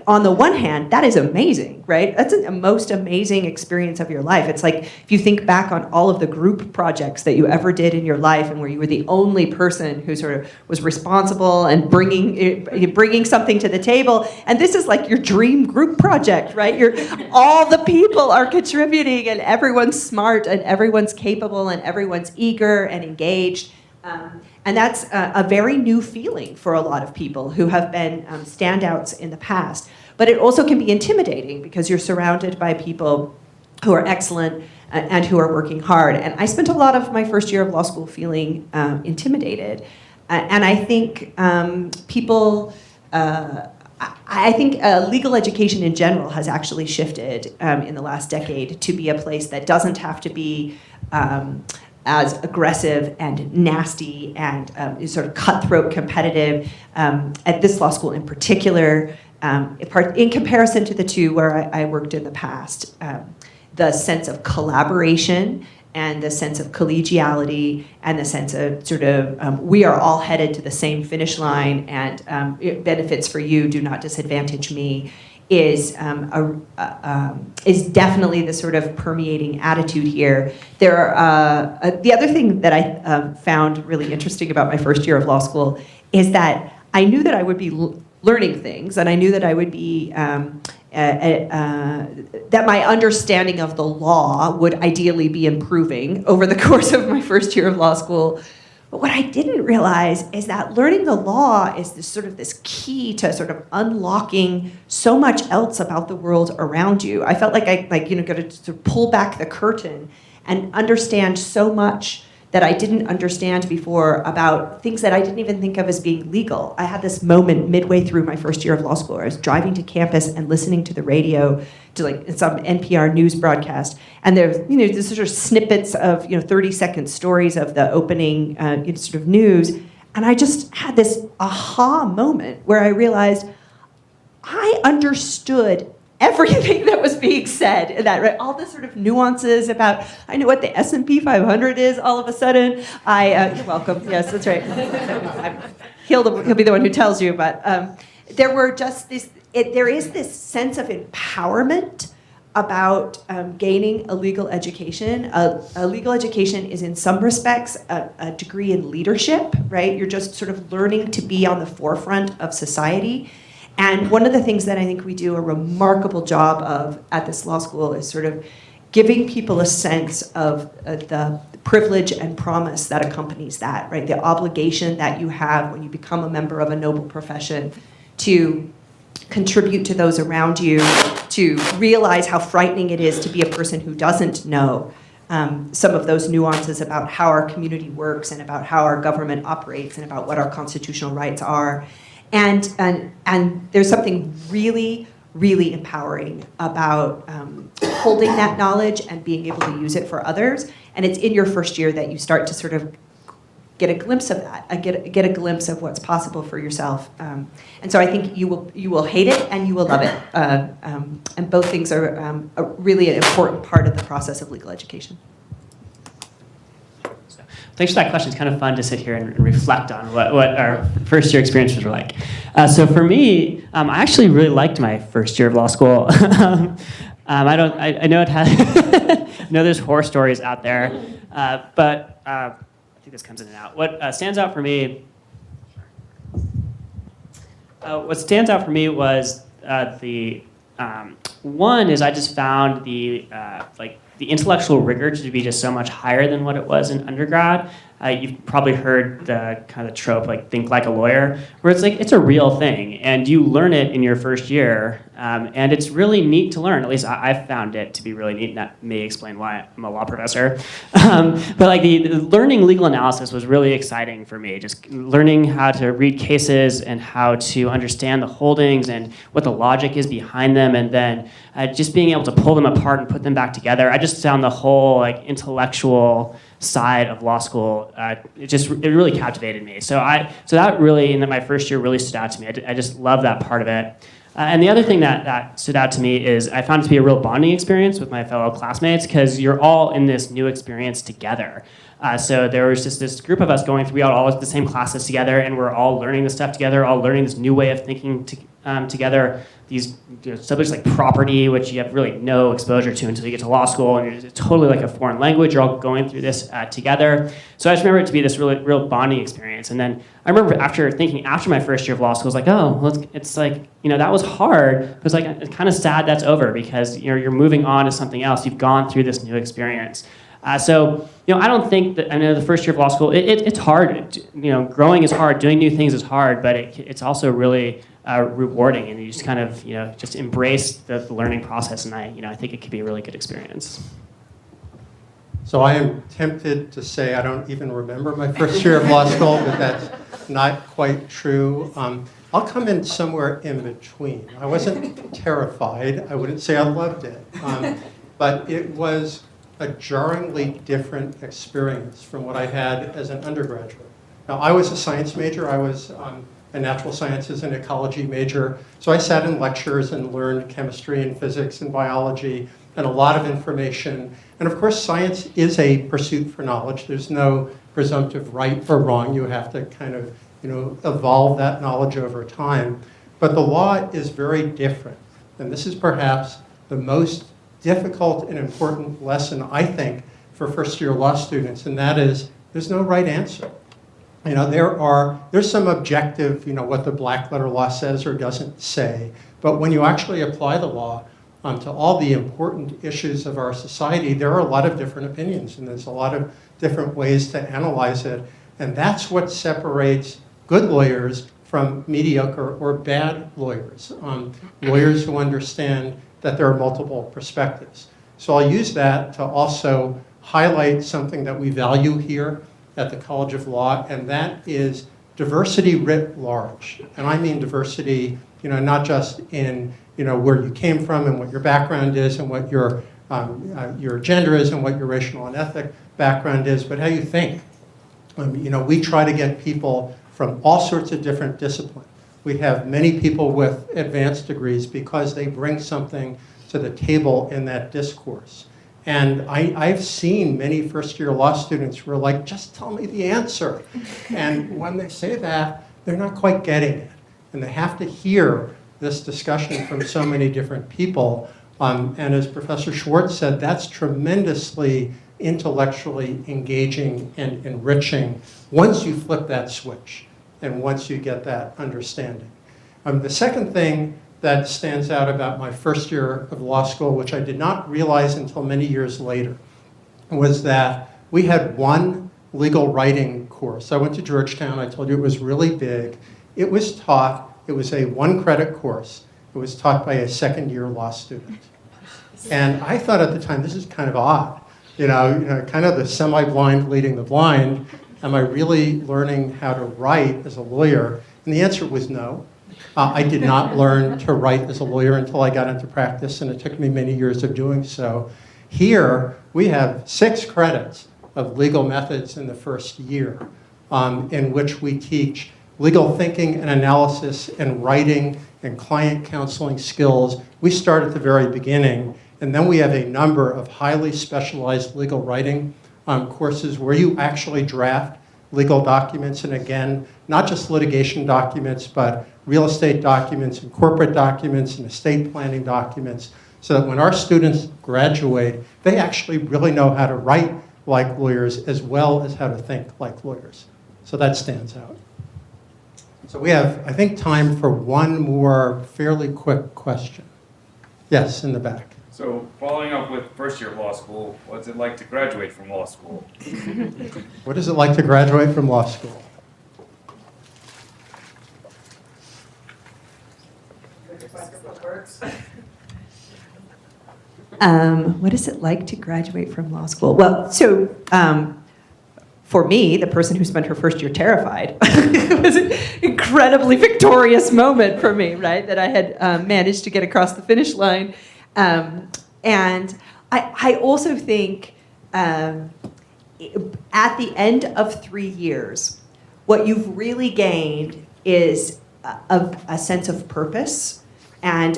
on the one hand, that is amazing, right? That's the most amazing experience of your life. It's like if you think back on all of the group projects that you ever did in your life and where you were the only person who sort of was responsible and bringing something to the table. And this is like your dream group project, right? All the people are contributing and everyone's smart and everyone's capable and everyone's eager and engaged. And that's a very new feeling for a lot of people who have been standouts in the past. But it also can be intimidating because you're surrounded by people who are excellent and who are working hard. And I spent a lot of my first year of law school feeling intimidated. And I think legal education in general has actually shifted in the last decade to be a place that doesn't have to be as aggressive and nasty and sort of cutthroat competitive. At this law school in particular, in comparison to the two where I worked in the past, the sense of collaboration and the sense of collegiality and the sense of sort of we are all headed to the same finish line, and it benefits for you, do not disadvantage me, is definitely the sort of permeating attitude here. The other thing that I found really interesting about my first year of law school is that I knew that I would be learning things, and I knew that I would be that my understanding of the law would ideally be improving over the course of my first year of law school. But what I didn't realize is that learning the law is this key to sort of unlocking so much else about the world around you. I felt like I got to sort of pull back the curtain and understand so much that I didn't understand before about things that I didn't even think of as being legal. I had this moment midway through my first year of law school where I was driving to campus and listening to the radio, to some NPR news broadcast, and there's these sort of snippets of 30-second stories of the opening sort of news, and I just had this aha moment where I realized I understood everything that was being said, and that, right, all the sort of nuances about, I know what the S&P 500 is all of a sudden. You're welcome. Yes, that's right. He'll be the one who tells you, but there were just there is this sense of empowerment about gaining a legal education. A legal education is in some respects a degree in leadership, right? You're just sort of learning to be on the forefront of society. And one of the things that I think we do a remarkable job of at this law school is sort of giving people a sense of the privilege and promise that accompanies that, right? The obligation that you have when you become a member of a noble profession to contribute to those around you, to realize how frightening it is to be a person who doesn't know some of those nuances about how our community works and about how our government operates and about what our constitutional rights are. And there's something really, really empowering about holding that knowledge and being able to use it for others. And it's in your first year that you start to sort of get a glimpse of that, get a glimpse of what's possible for yourself. And so I think you will hate it and you will love it. And both things are really an important part of the process of legal education. Thanks for that question. It's kind of fun to sit here and reflect on what our first year experiences were like. So for me, I actually really liked my first year of law school. I know it has, I know there's horror stories out there, but I think this comes in and out. What stands out for me was one is I just found the intellectual rigor to be just so much higher than what it was in undergrad. You've probably heard the kind of trope, like think like a lawyer, where it's like it's a real thing, and you learn it in your first year, and it's really neat to learn. At least I've found it to be really neat, and that may explain why I'm a law professor. But like the learning legal analysis was really exciting for me, just learning how to read cases and how to understand the holdings and what the logic is behind them, and then just being able to pull them apart and put them back together. I just found the whole intellectual side of law school, it really captivated me. So that really, in my first year, really stood out to me. I just love that part of it. And the other thing that stood out to me is I found it to be a real bonding experience with my fellow classmates, because you're all in this new experience together. So there was just this group of us going through all the same classes together, and we're all learning this stuff together, all learning this new way of thinking together. These subjects like property, which you have really no exposure to until you get to law school, and it's totally like a foreign language. You're all going through this together. So I just remember it to be this really real bonding experience. And then I remember after my first year of law school, I was like, oh, well, it's like, that was hard. But it's like, it's kind of sad that's over, because you're moving on to something else. You've gone through this new experience. So I don't think that, I know the first year of law school, it's hard. Growing is hard, doing new things is hard, but it's also really rewarding, and you just kind of just embrace the learning process, and I think it could be a really good experience. So I am tempted to say I don't even remember my first year of law school, but that's not quite true. I'll come in somewhere in between. I wasn't terrified. I wouldn't say I loved it, but it was a jarringly different experience from what I had as an undergraduate. Now, I was a science major. I was a natural sciences and ecology major. So I sat in lectures and learned chemistry and physics and biology. and a lot of information. And of course, science is a pursuit for knowledge. There's no presumptive right or wrong. You have to kind of, evolve that knowledge over time. But the law is very different. And this is perhaps the most difficult and important lesson, I think, for first-year law students, and that is there's no right answer. There's some objective, what the black letter law says or doesn't say, but when you actually apply the law to all the important issues of our society, there are a lot of different opinions, and there's a lot of different ways to analyze it, and that's what separates good lawyers from mediocre or bad lawyers, lawyers who understand that there are multiple perspectives. So I'll use that to also highlight something that we value here at the College of Law, and that is diversity writ large. And I mean diversity, not just in where you came from and what your background is and what your gender is and what your racial and ethnic background is, but how you think. We try to get people from all sorts of different disciplines. We have many people with advanced degrees because they bring something to the table in that discourse. And I've seen many first-year law students who are like, just tell me the answer. And when they say that, they're not quite getting it. And they have to hear this discussion from so many different people. And as Professor Schwartz said, that's tremendously intellectually engaging and enriching once you flip that switch and once you get that understanding. The second thing that stands out about my first year of law school, which I did not realize until many years later, was that we had one legal writing course. I went to Georgetown. I told you it was really big. It was a 1-credit course. It was taught by a second-year law student. And I thought at the time, this is kind of odd. Kind of the semi-blind leading the blind. Am I really learning how to write as a lawyer? And the answer was no. I did not learn to write as a lawyer until I got into practice, and it took me many years of doing so. Here, we have 6 credits of legal methods in the first year, in which we teach legal thinking and analysis and writing and client counseling skills. We start at the very beginning, and then we have a number of highly specialized legal writing courses where you actually draft legal documents, and again, not just litigation documents, but real estate documents and corporate documents and estate planning documents, so that when our students graduate, they actually really know how to write like lawyers as well as how to think like lawyers. So that stands out. So we have, I think, time for one more fairly quick question. Yes, in the back. So following up with first year of law school, what's it like to graduate from law school? What is it like to graduate from law school? What is it like to graduate from law school? Well, so for me, the person who spent her first year terrified, it was an incredibly victorious moment for me, right? That I had managed to get across the finish line. And I also think at the end of 3 years, what you've really gained is a sense of purpose, and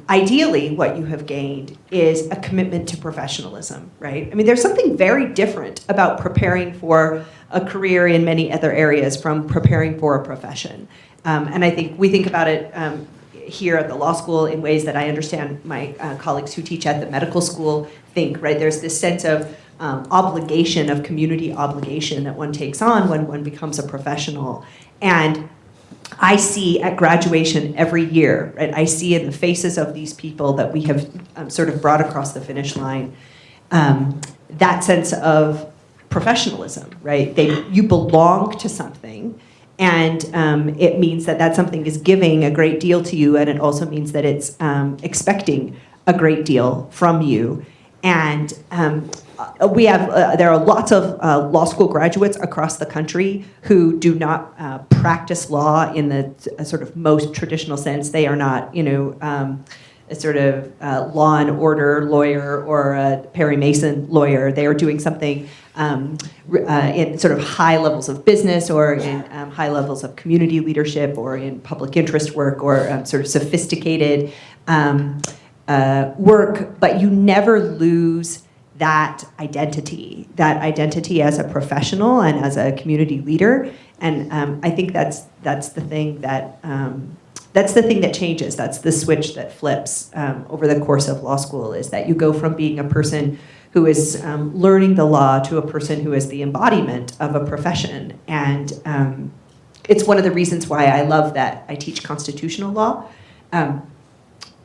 ideally what you have gained is a commitment to professionalism, right? I mean, there's something very different about preparing for a career in many other areas from preparing for a profession. And I think we think about it here at the law school in ways that I understand my colleagues who teach at the medical school think, right? There's this sense of obligation, of community obligation that one takes on when one becomes a professional. And I see at graduation every year, right? I see in the faces of these people that we have sort of brought across the finish line that sense of professionalism, right? You belong to something, and it means that that something is giving a great deal to you, and it also means that it's expecting a great deal from you. And there are lots of law school graduates across the country who do not practice law in the sort of most traditional sense. They are not, a sort of law and order lawyer or a Perry Mason lawyer. They are doing something in sort of high levels of business, or in high levels of community leadership, or in public interest work, or sort of sophisticated work, but you never lose that identity as a professional and as a community leader. And I think that's the thing that changes. That's the switch that flips over the course of law school, is that you go from being a person who is learning the law to a person who is the embodiment of a profession. And it's one of the reasons why I love that I teach constitutional law. A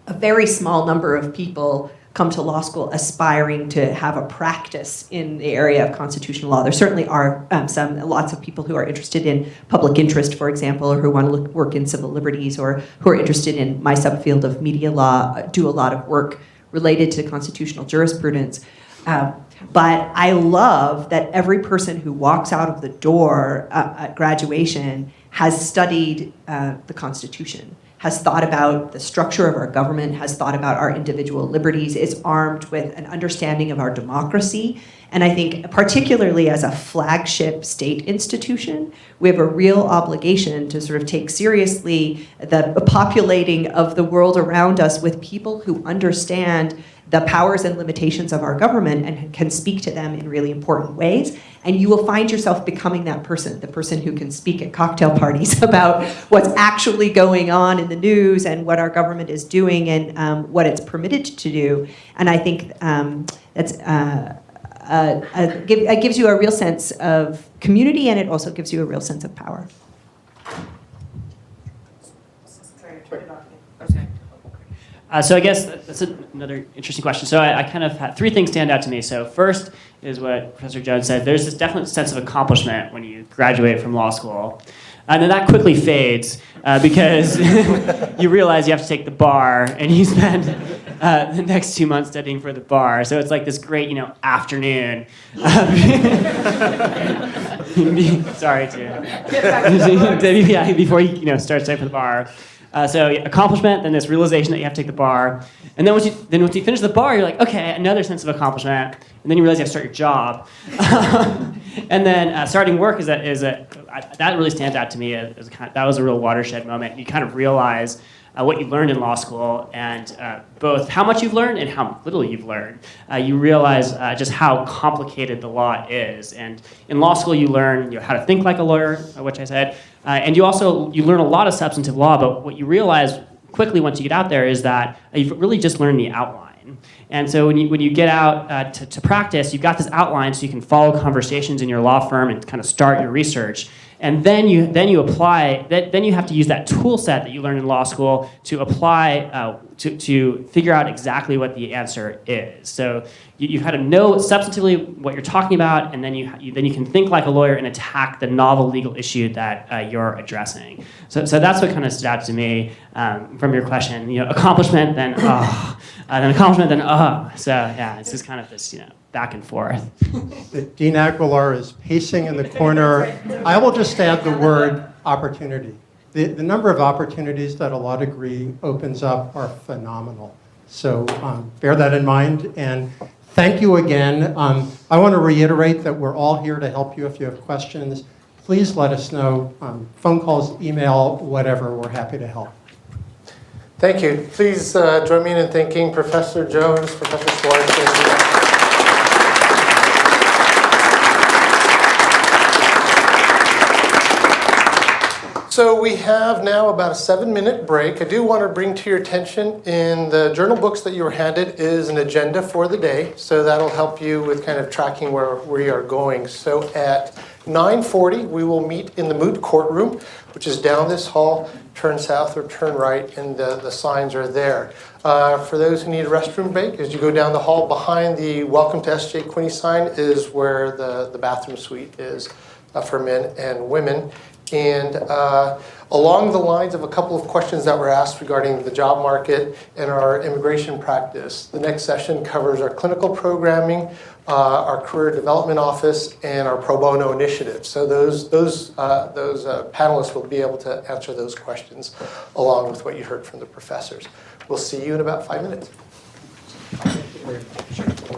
very small number of people come to law school aspiring to have a practice in the area of constitutional law. There certainly are lots of people who are interested in public interest, for example, or who want to work in civil liberties, or who are interested in my subfield of media law, do a lot of work related to constitutional jurisprudence. But I love that every person who walks out of the door at graduation has studied the Constitution, has thought about the structure of our government, has thought about our individual liberties, is armed with an understanding of our democracy. And I think particularly as a flagship state institution, we have a real obligation to sort of take seriously the populating of the world around us with people who understand the powers and limitations of our government and can speak to them in really important ways. And you will find yourself becoming that person, the person who can speak at cocktail parties about what's actually going on in the news and what our government is doing and what it's permitted to do. And I think it gives you a real sense of community, and it also gives you a real sense of power. So I guess that's another interesting question. So I kind of had three things stand out to me. So first is what Professor Jones said. There's this definite sense of accomplishment when you graduate from law school. And then that quickly fades because you realize you have to take the bar, and you spend the next 2 months studying for the bar. So it's like this great, afternoon. Sorry to before you start studying for the bar. So accomplishment, then this realization that you have to take the bar, and then once you finish the bar, you're like, okay, another sense of accomplishment, and then you realize you have to start your job, and then starting work that really stands out to me as that was a real watershed moment. You kind of realize what you learned in law school, and both how much you've learned and how little you've learned. You realize just how complicated the law is. And in law school, you learn how to think like a lawyer, which I said, and you learn a lot of substantive law. But what you realize quickly once you get out there is that you've really just learned the outline. And so when you get out to practice, you've got this outline so you can follow conversations in your law firm and kind of start your research. And then you apply. Then you have to use that tool set that you learned in law school to apply to figure out exactly what the answer is. So you kind of know substantively what you're talking about, and then you can think like a lawyer and attack the novel legal issue that you're addressing. So that's what kind of stood out to me from your question. Accomplishment, then then accomplishment, then So yeah, it's just kind of this back and forth. Dean Aguilar is pacing in the corner. I will just add the word opportunity. The number of opportunities that a law degree opens up are phenomenal. So bear that in mind, and thank you again. I want to reiterate that we're all here to help you if you have questions. Please let us know. Phone calls, email, whatever, we're happy to help. Thank you. Please join me in thanking Professor Jones, Professor Schwartz. So we have now about a 7-minute break. I do want to bring to your attention in the journal books that you were handed is an agenda for the day. So that'll help you with kind of tracking where we are going. So at 9:40, we will meet in the moot courtroom, which is down this hall. Turn south or turn right, and the signs are there. For those who need a restroom break, as you go down the hall, behind the Welcome to S.J. Quinney sign is where the bathroom suite is for men and women. And along the lines of a couple of questions that were asked regarding the job market and our immigration practice, the next session covers our clinical programming, our career development office, and our pro bono initiative. So those panelists will be able to answer those questions along with what you heard from the professors. We'll see you in about 5 minutes.